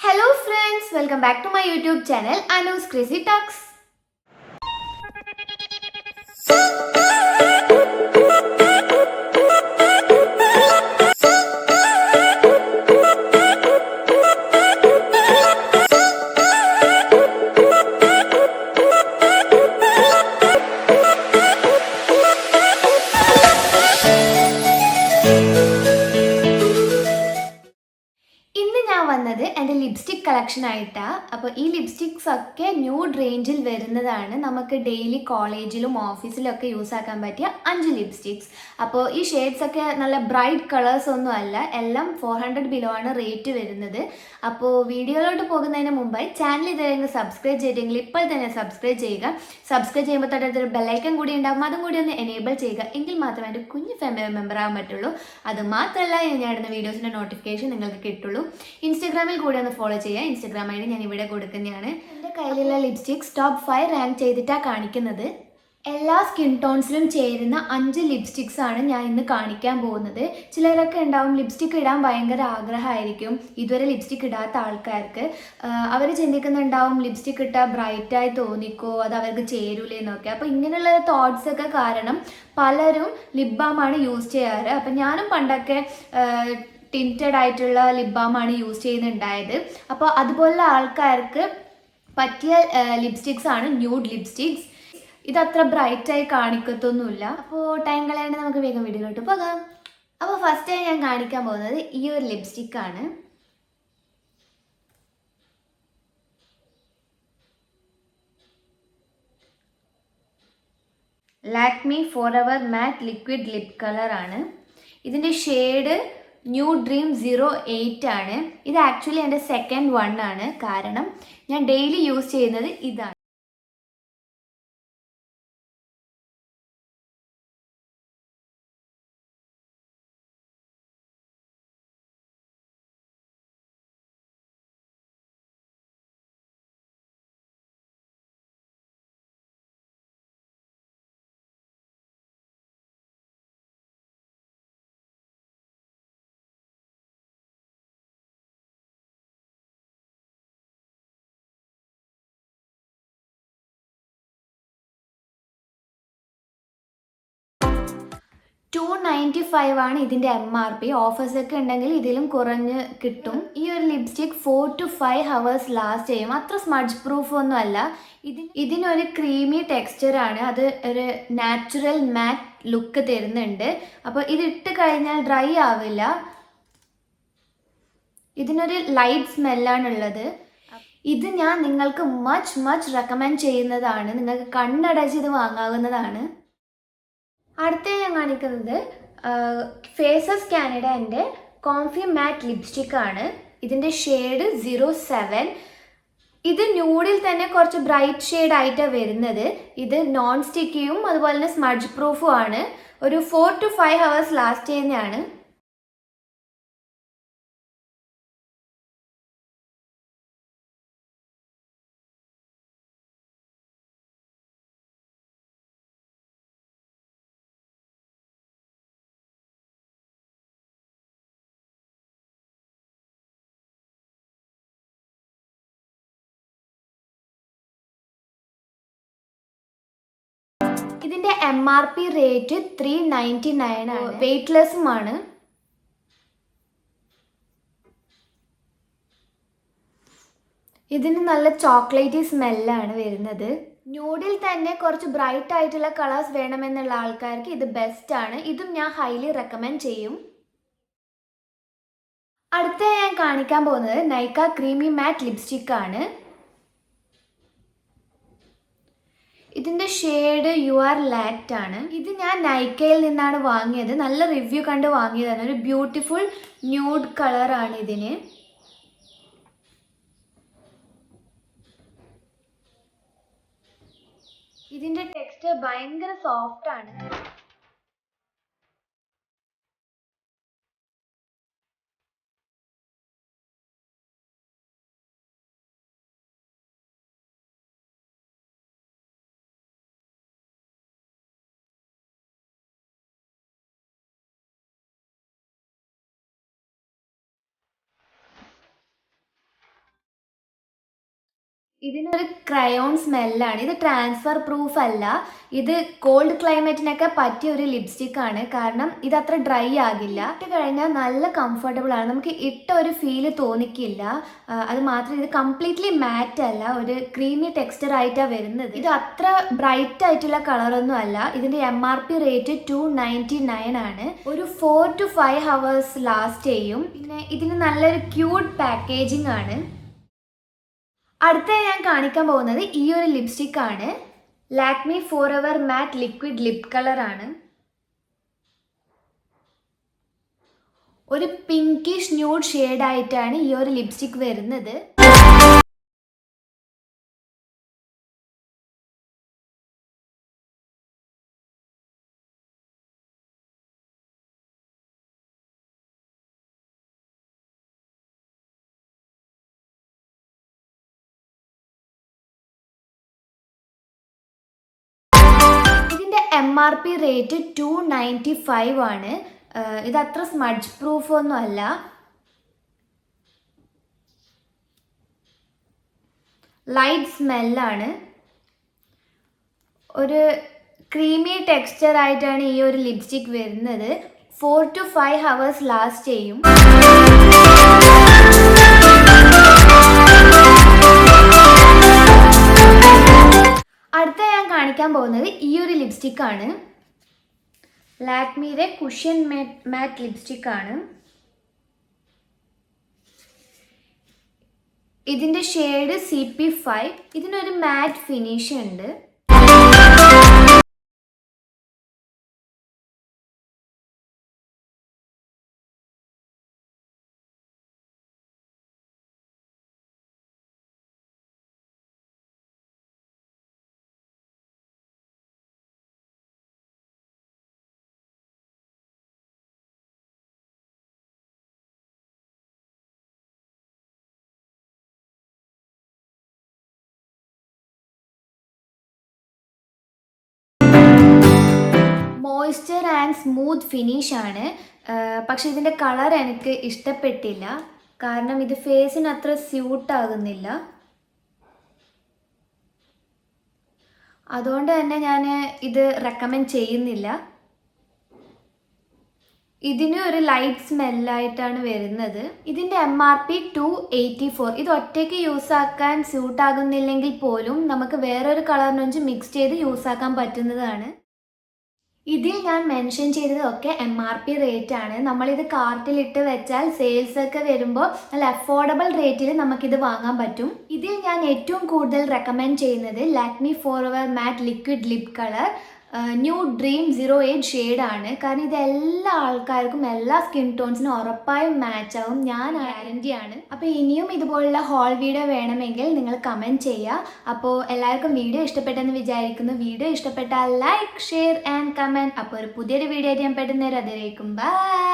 Hello friends, welcome back to my YouTube channel Anu's Crazy Talks. ഇന്ന് ഞാൻ വന്നത് എൻ്റെ ലിപ്സ്റ്റിക് കളക്ഷൻ ആയിട്ടാണ്. അപ്പോൾ ഈ ലിപ്സ്റ്റിക്സ് ഒക്കെ ന്യൂഡ് റേഞ്ചിൽ വരുന്നതാണ്. നമുക്ക് ഡെയിലി കോളേജിലും ഓഫീസിലും ഒക്കെ യൂസ് ആക്കാൻ പറ്റിയ 5 ലിപ്സ്റ്റിക്സ്. അപ്പോൾ ഈ ഷെയ്ഡ്സ് ഒക്കെ നല്ല ബ്രൈറ്റ് കളേഴ്സ് ഒന്നും അല്ല, എല്ലാം 400 ബിലോ ആണ് റേറ്റ് വരുന്നത്. അപ്പോൾ വീഡിയോയിലോട്ട് പോകുന്നതിന് മുമ്പായി ചാനൽ ഇതുവരെ സബ്സ്ക്രൈബ് ചെയ്തെങ്കിൽ ഇപ്പോൾ തന്നെ സബ്സ്ക്രൈബ് ചെയ്യുക. സബ്സ്ക്രൈബ് ചെയ്യുമ്പോൾ തൊട്ടടുത്തൊരു ബെല്ലൈക്കൺ കൂടി ഉണ്ടാകും, അതും കൂടി ഒന്ന് എനേബിൾ ചെയ്യുക. എങ്കിൽ മാത്രമേ എൻ്റെ കുഞ്ഞു ഫാമിലി മെമ്പർ ആകാൻ പറ്റുള്ളൂ. അത് മാത്രമല്ല, ഞാൻ ഇടുന്ന വീഡിയോസിൻ്റെ നോട്ടിഫിക്കേഷൻ നിങ്ങൾക്ക് കിട്ടുള്ളൂ. ഇൻസ്റ്റഗ്രാമിൽ കൂടെ ഒന്ന് ഫോളോ ചെയ്യുക. ഇൻസ്റ്റഗ്രാം ഐ ഡി ഞാൻ ഇവിടെ കൊടുക്കുന്നതാണ്. എൻ്റെ കയ്യിലുള്ള ലിപ്സ്റ്റിക്സ് ടോപ്പ് 5 റാങ്ക് ചെയ്തിട്ടാണ് കാണിക്കുന്നത്. എല്ലാ സ്കിൻ ടോൺസിലും ചേരുന്ന 5 ലിപ്സ്റ്റിക്സ് ആണ് ഞാൻ ഇന്ന് കാണിക്കാൻ പോകുന്നത്. ചിലരൊക്കെ ഉണ്ടാവും ലിപ്സ്റ്റിക് ഇടാൻ ഭയങ്കര ആഗ്രഹമായിരിക്കും, ഇതുവരെ ലിപ്സ്റ്റിക് ഇടാത്ത ആൾക്കാർക്ക്. അവർ ചിന്തിക്കുന്നുണ്ടാവും ലിപ്സ്റ്റിക് ഇട്ടാൽ ബ്രൈറ്റായി തോന്നിക്കോ, അത് അവർക്ക് ചേരൂലെന്നൊക്കെ. അപ്പോൾ ഇങ്ങനെയുള്ള തോട്ട്സ് ഒക്കെ കാരണം പലരും ലിപ് ബാമാണ് യൂസ് ചെയ്യാറ്. അപ്പം ഞാനും പണ്ടൊക്കെ ടിൻറ്റഡ് ആയിട്ടുള്ള ലിപ് ബാമാണ് യൂസ് ചെയ്യുന്നുണ്ടായത്. അപ്പോൾ അതുപോലുള്ള ആൾക്കാർക്ക് പറ്റിയ ലിപ്സ്റ്റിക്സ് ആണ് ന്യൂഡ് ലിപ്സ്റ്റിക്സ്. ഇതത്ര ബ്രൈറ്റായി കാണിക്കത്തൊന്നുമില്ല. അപ്പോൾ ടൈം കളയാണ്ട് നമുക്ക് വേഗം വീഡിയോയിലോട്ട് പോകാം. അപ്പോൾ ഫസ്റ്റായി ഞാൻ കാണിക്കാൻ പോകുന്നത് ഈ ഒരു ലിപ്സ്റ്റിക്കാണ്. Lakme forever matte liquid lip colour ആണ്. ഇതിൻ്റെ ഷെയ്ഡ് ന്യൂ ഡ്രീം 08 ആണ്. ഇത് ആക്ച്വലി എൻ്റെ സെക്കൻഡ് വൺ ആണ്, കാരണം ഞാൻ ഡെയിലി യൂസ് ചെയ്യുന്നത് ഇതാണ്. $295 ആണ് ഇതിൻ്റെ MRP. ഓഫേഴ്സൊക്കെ ഉണ്ടെങ്കിൽ ഇതിലും കുറഞ്ഞ് കിട്ടും. ഈ ഒരു ലിപ്സ്റ്റിക് 4 to 5 hours ലാസ്റ്റ് ചെയ്യും. അത്ര സ്മഡ്ജ് പ്രൂഫ് ഒന്നും അല്ല. ഇതിനൊരു ക്രീമി ടെക്സ്ചറാണ്, അത് ഒരു നാച്ചുറൽ മാറ്റ് ലുക്ക് തരുന്നുണ്ട്. അപ്പോൾ ഇതിട്ട് കഴിഞ്ഞാൽ ഡ്രൈ ആവില്ല. ഇതിനൊരു ലൈറ്റ് സ്മെല്ലാണുള്ളത്. ഇത് ഞാൻ നിങ്ങൾക്ക് മച്ച് റെക്കമെൻഡ് ചെയ്യുന്നതാണ്. നിങ്ങൾക്ക് കണ്ണടച്ച് ഇത് വാങ്ങാവുന്നതാണ്. അടുത്ത ഞാൻ കാണിക്കുന്നത് ഫേസസ് കാനഡൻ്റെ കോംഫി മാറ്റ് ലിപ്സ്റ്റിക് ആണ്. ഇതിൻ്റെ ഷെയ്ഡ് 07. ഇത് ന്യൂഡിൽ തന്നെ കുറച്ച് ബ്രൈറ്റ് ഷെയ്ഡ് ആയിട്ടാണ് വരുന്നത്. ഇത് നോൺ സ്റ്റിക്കിയും അതുപോലെ തന്നെ സ്മഡ്ജ് പ്രൂഫും ആണ്. ഒരു 4 to 5 hours ലാസ്റ്റ് ചെയ്യുന്നതാണ്. ഇതിൻ്റെ MRP റേറ്റ് $399 ആണ്. വെയ്റ്റ്ലെസ്സുമാണ്. ഇതിന് നല്ല ചോക്ലേറ്റി സ്മെല്ലാണ് വരുന്നത്. ന്യൂഡിൽ തന്നെ കുറച്ച് ബ്രൈറ്റ് ആയിട്ടുള്ള കളേഴ്സ് വേണമെന്നുള്ള ആൾക്കാർക്ക് ഇത് ബെസ്റ്റ് ആണ്. ഇതും ഞാൻ ഹൈലി റെക്കമെൻഡ് ചെയ്യും. അടുത്ത ഞാൻ കാണിക്കാൻ പോകുന്നത് നൈക്ക ക്രീമി മാറ്റ് ലിപ്സ്റ്റിക് ആണ്. ഇതിൻ്റെ ഷെയ്ഡ് യു ആർ ലാക്റ്റ് ആണ്. ഇത് ഞാൻ നൈക്കയിൽ നിന്നാണ് വാങ്ങിയത്. നല്ല റിവ്യൂ കണ്ട് വാങ്ങിയതാണ്. ഒരു ബ്യൂട്ടിഫുൾ ന്യൂഡ് കളറാണ് ഇതിന്. ഇതിൻ്റെ ടെക്സ്ചർ ഭയങ്കര സോഫ്റ്റ് ആണ്. ഇതിനൊരു ക്രയോൺ സ്മെല്ലാണ്. ഇത് ട്രാൻസ്ഫർ പ്രൂഫ് അല്ല. ഇത് കോൾഡ് ക്ലൈമറ്റിനൊക്കെ പറ്റിയ ഒരു ലിപ്സ്റ്റിക് ആണ്. കാരണം ഇത് അത്ര ഡ്രൈ ആകില്ല. ഇട്ട് കഴിഞ്ഞാൽ നല്ല കംഫർട്ടബിൾ ആണ്. നമുക്ക് ഇട്ട ഒരു ഫീല് തോന്നിക്കില്ല. അത് മാത്രമല്ല ഇത് കംപ്ലീറ്റ്ലി മാറ്റ് അല്ല, ഒരു ക്രീമി ടെക്സ്ചർ ആയിട്ടാണ് വരുന്നത്. ഇത് അത്ര ബ്രൈറ്റ് ആയിട്ടുള്ള കളറൊന്നും അല്ല. ഇതിന്റെ MRP റേറ്റ് 299 ആണ്. ഒരു 4 to 5 hours ലാസ്റ്റ് ചെയ്യും. പിന്നെ ഇതിന് നല്ലൊരു ക്യൂട്ട് പാക്കേജിംഗ് ആണ്. അടുത്ത ഞാൻ കാണിക്കാൻ പോകുന്നത് ഈ ഒരു ലിപ്സ്റ്റിക് ആണ്. Lakme forever matte liquid lip colour ആണ്. ഒരു പിങ്കിഷ് ന്യൂഡ് ഷെയ്ഡ് ആയിട്ടാണ് ഈ ഒരു ലിപ്സ്റ്റിക് വരുന്നത്. MRP റേറ്റ് 295 ആണ്. ഇത് അത്ര സ്മഡ്ജ് പ്രൂഫ് ഒന്നും അല്ല. ലൈറ്റ് സ്മെല്ലാണ്. ഒരു ക്രീമി ടെക്സ്ചർ ആയിട്ടാണ് ഈ ഒരു ലിപ്സ്റ്റിക് വരുന്നത്. 4 to 5 hours ലാസ്റ്റ് ചെയ്യും. അടുത്ത ഞാൻ കാണിക്കാൻ പോകുന്നത് ഈ ഒരു ലിപ്സ്റ്റിക് ആണ്. ലാക്മിയുടെ കുഷ്യൻ മാറ്റ് ലിപ്സ്റ്റിക് ആണ്. ഇതിന്റെ ഷെയ്ഡ് CP5. ഇതിനൊരു മാറ്റ് ഫിനിഷ് ഉണ്ട്. മോയ്സ്ചർ ആൻഡ് സ്മൂത്ത് ഫിനിഷ് ആണ്. പക്ഷെ ഇതിൻ്റെ കളർ എനിക്ക് ഇഷ്ടപ്പെട്ടില്ല. കാരണം ഇത് ഫേസിന് അത്ര സ്യൂട്ട് ആകുന്നില്ല. അതുകൊണ്ട് തന്നെ ഞാൻ ഇത് റെക്കമെൻഡ് ചെയ്യുന്നില്ല. ഇതിന് ഒരു ലൈറ്റ് സ്മെല്ലായിട്ടാണ് വരുന്നത്. ഇതിൻ്റെ MRP 284. ഇത് ഒറ്റയ്ക്ക് യൂസ് ആക്കാൻ സ്യൂട്ട് ആകുന്നില്ലെങ്കിൽ പോലും നമുക്ക് വേറൊരു കളറിനൊഞ്ച് മിക്സ് ചെയ്ത് യൂസ് ആക്കാൻ പറ്റുന്നതാണ്. ഇതിൽ ഞാൻ മെൻഷൻ ചെയ്തതൊക്കെ MRP റേറ്റ് ആണ്. നമ്മളിത് കാർട്ടിലിട്ട് വെച്ചാൽ സെയിൽസ് ഒക്കെ വരുമ്പോൾ നല്ല അഫോർഡബിൾ റേറ്റിൽ നമുക്കിത് വാങ്ങാൻ പറ്റും. ഇതിൽ ഞാൻ ഏറ്റവും കൂടുതൽ റെക്കമെൻഡ് ചെയ്യുന്നത് Lakme forever matte liquid lip colour new dream 08 shade ആണ്. കാരണം ഇത് എല്ലാ ആൾക്കാർക്കും എല്ലാ സ്കിൻ ടോൺസിനും ഉറപ്പായും മാച്ച് ആവും. ഞാൻ ഗ്യാരണ്ടി ആണ്. അപ്പോൾ ഇനിയും ഇതുപോലുള്ള ഹോൾ വീഡിയോ വേണമെങ്കിൽ നിങ്ങൾ കമൻറ്റ് ചെയ്യുക. അപ്പോൾ എല്ലാവർക്കും വീഡിയോ ഇഷ്ടപ്പെട്ടെന്ന് വിചാരിക്കുന്നു. വീഡിയോ ഇഷ്ടപ്പെട്ടാൽ ലൈക്ക്, ഷെയർ ആൻഡ് കമൻറ്റ്. അപ്പോൾ ഒരു പുതിയൊരു വീഡിയോ ആയിട്ട് ഞാൻ പെട്ടെന്ന് അതിലേക്കും ബൈ.